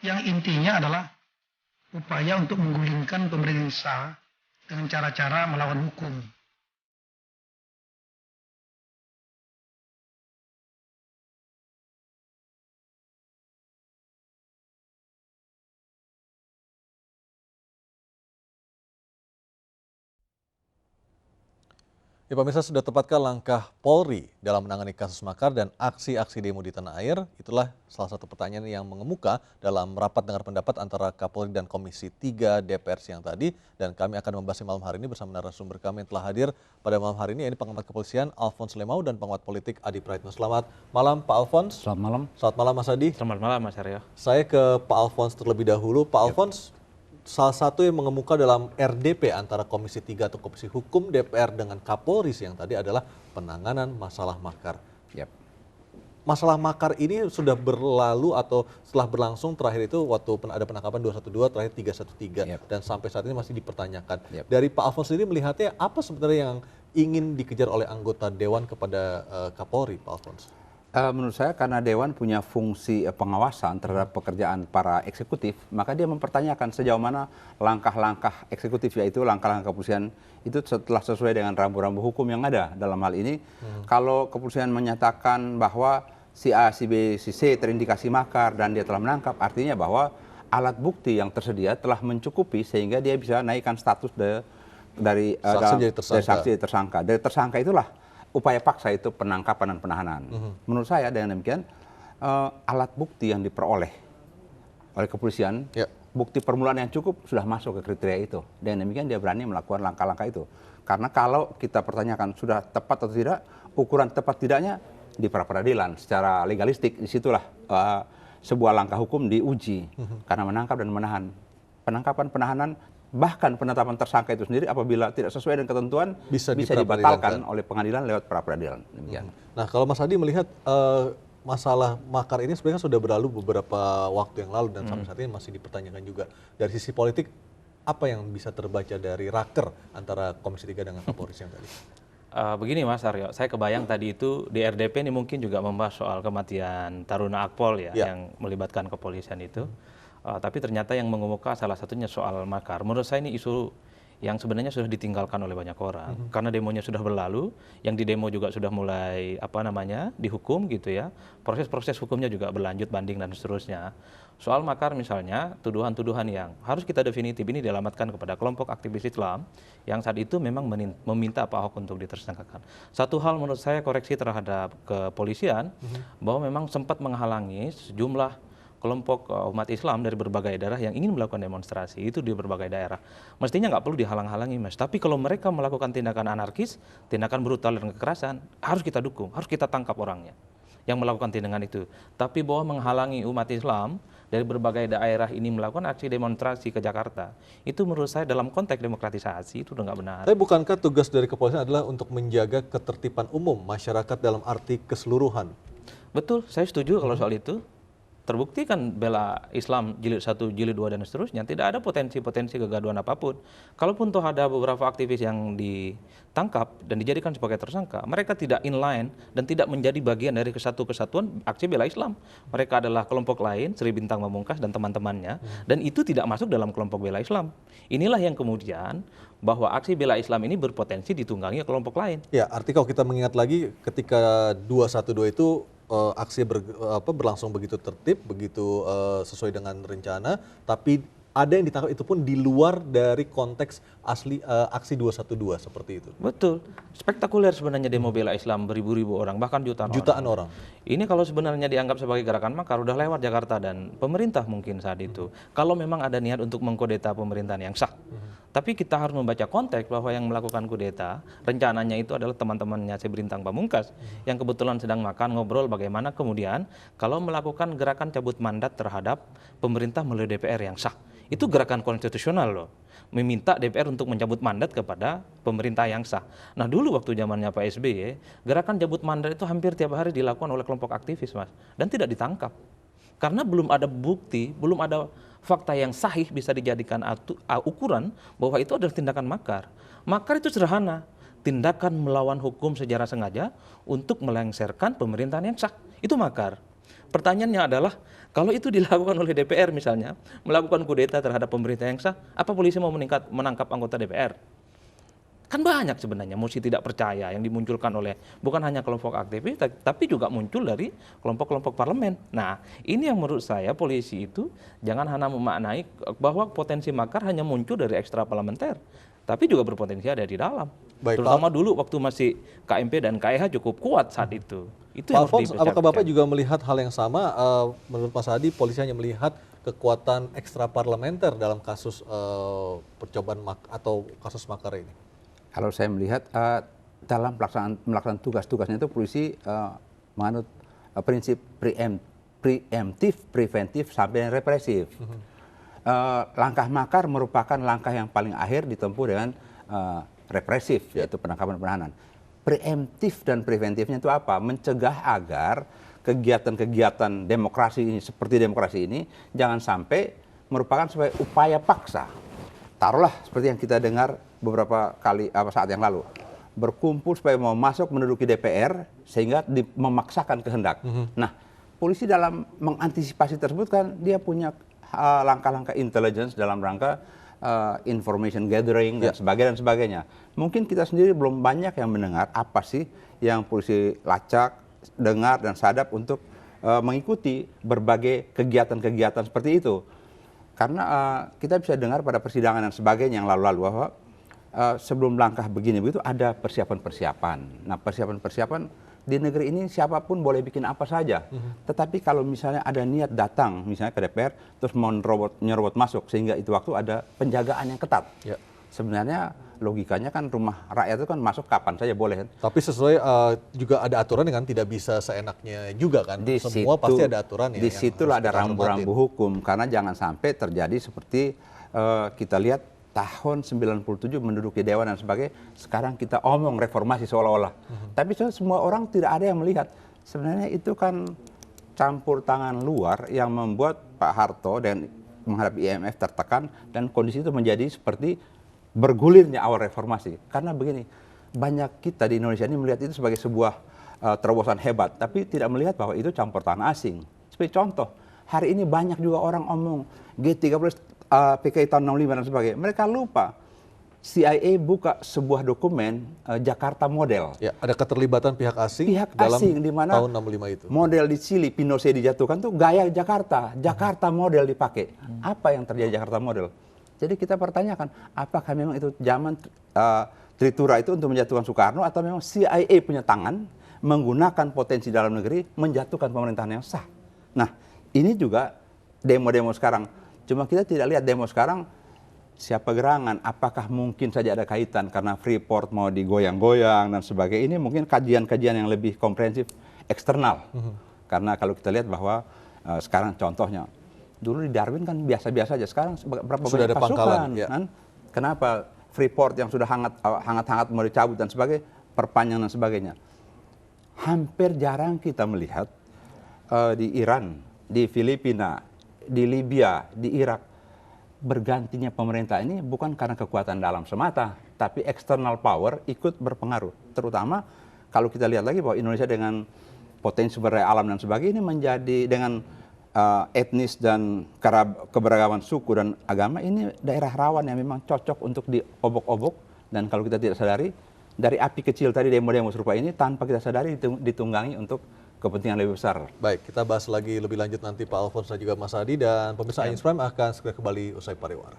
yang intinya adalah upaya untuk menggulingkan pemerintah dengan cara-cara melawan hukum. Ya, pemirsa, sudah tepatkah langkah Polri dalam menangani kasus makar dan aksi-aksi demo di tanah air? Itulah salah satu pertanyaan yang mengemuka dalam rapat dengar pendapat antara Kapolri dan Komisi 3 DPR siang tadi. Dan kami akan membahasnya malam hari ini bersama narasumber kami yang telah hadir pada malam hari ini, pengamat kepolisian Alphonse Lemau dan pengamat politik Adi Praitno. Selamat malam Pak Alphonse. Selamat malam. Selamat malam Mas Adi. Selamat malam Mas Aryo. Saya ke Pak Alphonse terlebih dahulu. Pak Alphonse, salah satu yang mengemuka dalam RDP antara Komisi 3 atau Komisi Hukum DPR dengan Kapolri yang tadi adalah penanganan masalah makar. Masalah makar ini sudah berlalu atau setelah berlangsung terakhir itu waktu ada penangkapan 212, terakhir 313 dan sampai saat ini masih dipertanyakan. Dari Pak Alphonse sendiri melihatnya apa sebenarnya yang ingin dikejar oleh anggota Dewan kepada Kapolri, Pak Alphonse? Menurut saya karena Dewan punya fungsi pengawasan terhadap pekerjaan para eksekutif, maka dia mempertanyakan sejauh mana langkah-langkah eksekutif, yaitu langkah-langkah kepolisian itu setelah sesuai dengan rambu-rambu hukum yang ada dalam hal ini. Kalau kepolisian menyatakan bahwa si A, si B, si C terindikasi makar dan dia telah menangkap, artinya bahwa alat bukti yang tersedia telah mencukupi sehingga dia bisa naikkan status dari saksi tersangka. Dari tersangka itulah upaya paksa itu penangkapan dan penahanan. Menurut saya dengan demikian alat bukti yang diperoleh oleh kepolisian, bukti permulaan yang cukup sudah masuk ke kriteria itu. Dengan demikian dia berani melakukan langkah-langkah itu. Karena kalau kita pertanyakan sudah tepat atau tidak, ukuran tepat tidaknya di pra-peradilan secara legalistik, disitulah sebuah langkah hukum diuji karena menangkap dan menahan. Penangkapan, penahanan, bahkan penetapan tersangka itu sendiri apabila tidak sesuai dengan ketentuan bisa dibatalkan oleh pengadilan lewat pra-peradilan. Nah, kalau Mas Adi melihat masalah makar ini sebenarnya sudah berlalu beberapa waktu yang lalu dan sampai saat ini masih dipertanyakan juga. Dari sisi politik, apa yang bisa terbaca dari raker antara Komisi 3 dengan Kapolri yang tadi? Begini Mas Aryo, saya kebayang tadi itu di RDP ini mungkin juga membahas soal kematian Taruna Akpol yang melibatkan kepolisian itu. Tapi ternyata yang mengemuka salah satunya soal makar. Menurut saya ini isu yang sebenarnya sudah ditinggalkan oleh banyak orang. Karena demonya sudah berlalu, yang di demo juga sudah mulai dihukum gitu ya. Proses-proses hukumnya juga berlanjut, banding dan seterusnya. Soal makar misalnya, tuduhan-tuduhan yang harus kita definitif ini dialamatkan kepada kelompok aktivis Islam yang saat itu memang meminta Pak Ahok untuk ditersangkakan. Satu hal menurut saya koreksi terhadap kepolisian, bahwa memang sempat menghalangi sejumlah kelompok umat Islam dari berbagai daerah yang ingin melakukan demonstrasi itu di berbagai daerah. Mestinya nggak perlu dihalang-halangi, Mas. Tapi kalau mereka melakukan tindakan anarkis, tindakan brutal dan kekerasan, harus kita dukung, harus kita tangkap orangnya yang melakukan tindakan itu. Tapi bahwa menghalangi umat Islam dari berbagai daerah ini melakukan aksi demonstrasi ke Jakarta, itu menurut saya dalam konteks demokratisasi itu udah nggak benar. Tapi bukankah tugas dari kepolisian adalah untuk menjaga ketertiban umum masyarakat dalam arti keseluruhan? Betul, saya setuju kalau soal itu. Terbukti kan bela Islam jilid 1, jilid 2 dan seterusnya, tidak ada potensi-potensi kegaduhan apapun. Kalaupun toh ada beberapa aktivis yang ditangkap dan dijadikan sebagai tersangka, mereka tidak inline dan tidak menjadi bagian dari kesatuan aksi bela Islam. Mereka adalah kelompok lain, Sri Bintang Pamungkas dan teman-temannya, dan itu tidak masuk dalam kelompok bela Islam. Inilah yang kemudian bahwa aksi bela Islam ini berpotensi ditunggangi kelompok lain. Ya, artinya kalau kita mengingat lagi ketika 212 itu aksi berlangsung begitu tertib, begitu sesuai dengan rencana, tapi ada yang ditangkap itu pun di luar dari konteks asli aksi 212 seperti itu. Betul, spektakuler sebenarnya demo bela Islam beribu-ribu orang, bahkan jutaan orang. Ini kalau sebenarnya dianggap sebagai gerakan makar, udah lewat Jakarta dan pemerintah mungkin saat itu. Kalau memang ada niat untuk mengkudeta pemerintahan yang sah. Tapi kita harus membaca konteks bahwa yang melakukan kudeta, rencananya itu adalah teman-temannya Sri Bintang Pamungkas, yang kebetulan sedang makan, ngobrol bagaimana kemudian kalau melakukan gerakan cabut mandat terhadap pemerintah melalui DPR yang sah. Itu gerakan konstitusional loh, meminta DPR untuk mencabut mandat kepada pemerintah yang sah. Nah dulu waktu zamannya Pak SBY, gerakan cabut mandat itu hampir tiap hari dilakukan oleh kelompok aktivis, Mas, dan tidak ditangkap. Karena belum ada bukti, belum ada fakta yang sahih bisa dijadikan ukuran bahwa itu adalah tindakan makar. Makar itu sederhana, tindakan melawan hukum secara sengaja untuk melengsarkan pemerintahan yang sah. Itu makar. Pertanyaannya adalah, kalau itu dilakukan oleh DPR misalnya, melakukan kudeta terhadap pemerintah yang sah, apa polisi mau menangkap anggota DPR? Kan banyak sebenarnya musisi tidak percaya yang dimunculkan oleh bukan hanya kelompok aktivis, tapi juga muncul dari kelompok-kelompok parlemen. Nah, ini yang menurut saya polisi itu jangan hanya memaknai bahwa potensi makar hanya muncul dari ekstra parlementer, tapi juga berpotensi ada di dalam. Baik, Terutama dulu waktu masih KMP dan KEH cukup kuat saat itu. Itu Pak yang harus Alfons, apakah dipersiapkan. Bapak juga melihat hal yang sama? Menurut Mas Adi, polisi hanya melihat kekuatan ekstra parlementer dalam kasus percobaan atau kasus makar ini? Kalau saya melihat dalam melaksanakan tugas-tugasnya itu polisi menganut prinsip preemptif, preventif, sampai represif. Langkah makar merupakan langkah yang paling akhir ditempuh dengan represif, yaitu penangkapan penahanan. Preemptif dan preventifnya itu apa? Mencegah agar kegiatan-kegiatan demokrasi ini, seperti demokrasi ini, jangan sampai merupakan sebagai upaya paksa. Taruhlah seperti yang kita dengar beberapa kali saat yang lalu, berkumpul supaya mau masuk menduduki DPR sehingga memaksakan kehendak. Nah, polisi dalam mengantisipasi tersebut kan dia punya langkah-langkah intelligence dalam rangka information gathering dan sebagainya. Mungkin kita sendiri belum banyak yang mendengar apa sih yang polisi lacak, dengar dan sadap untuk mengikuti berbagai kegiatan-kegiatan seperti itu. Karena kita bisa dengar pada persidangan dan sebagainya yang lalu-lalu bahwa sebelum langkah begini begitu ada persiapan-persiapan. Nah, persiapan-persiapan di negeri ini siapapun boleh bikin apa saja. Tetapi kalau misalnya ada niat datang misalnya ke DPR terus mau nyerobot masuk sehingga itu waktu ada penjagaan yang ketat. Ya. Sebenarnya logikanya kan rumah rakyat itu kan masuk kapan saja boleh. Tapi sesuai juga ada aturan dengan tidak bisa seenaknya juga kan. Semua pasti ada aturan ya. Di situlah ada rambu-rambu hukum karena jangan sampai terjadi seperti kita lihat tahun 97 menduduki dewan dan sebagainya. Sekarang kita omong reformasi seolah-olah. Tapi semua orang tidak ada yang melihat. Sebenarnya itu kan campur tangan luar yang membuat Pak Harto dan menghadapi IMF tertekan dan kondisi itu menjadi seperti bergulirnya awal reformasi. Karena begini, banyak kita di Indonesia ini melihat itu sebagai sebuah terobosan hebat, tapi tidak melihat bahwa itu campur tangan asing. Seperti contoh, hari ini banyak juga orang omong G30 PKI tahun 65 dan sebagainya. Mereka lupa CIA buka sebuah dokumen Jakarta model. Ya, ada keterlibatan pihak asing Dalam di mana tahun 65 itu. Model di Chili, Pinochet dijatuhkan tuh gaya Jakarta. Jakarta model dipakai. Apa yang terjadi Jakarta model? Jadi kita pertanyakan, apakah memang itu zaman Tritura itu untuk menjatuhkan Soekarno atau memang CIA punya tangan menggunakan potensi dalam negeri menjatuhkan pemerintahan yang sah. Nah, ini juga demo-demo sekarang. Cuma kita tidak lihat demo sekarang siapa gerangan, apakah mungkin saja ada kaitan karena Freeport mau digoyang-goyang dan sebagainya. Ini mungkin kajian-kajian yang lebih komprehensif eksternal. Karena kalau kita lihat bahwa sekarang contohnya, dulu di Darwin kan biasa-biasa aja, sekarang berapa sudah banyak ada pasukan. pangkalan, ya. Kan? Kenapa Freeport yang sudah hangat-hangat mau dicabut dan sebagainya, perpanjang dan sebagainya. Hampir jarang kita melihat di Iran, di Filipina, di Libya, di Irak, bergantinya pemerintah ini bukan karena kekuatan dalam semata, tapi external power ikut berpengaruh. Terutama kalau kita lihat lagi bahwa Indonesia dengan potensi sumber daya alam dan sebagainya ini menjadi dengan etnis dan keberagaman suku dan agama, ini daerah rawan yang memang cocok untuk diobok-obok. Dan kalau kita tidak sadari, dari api kecil tadi demo-demo serupa ini tanpa kita sadari ditunggangi untuk kepentingan lebih besar. Baik, kita bahas lagi lebih lanjut nanti Pak Alfons dan juga Mas Adi, dan pemirsa Ainus Prime akan segera kembali usai pariwara.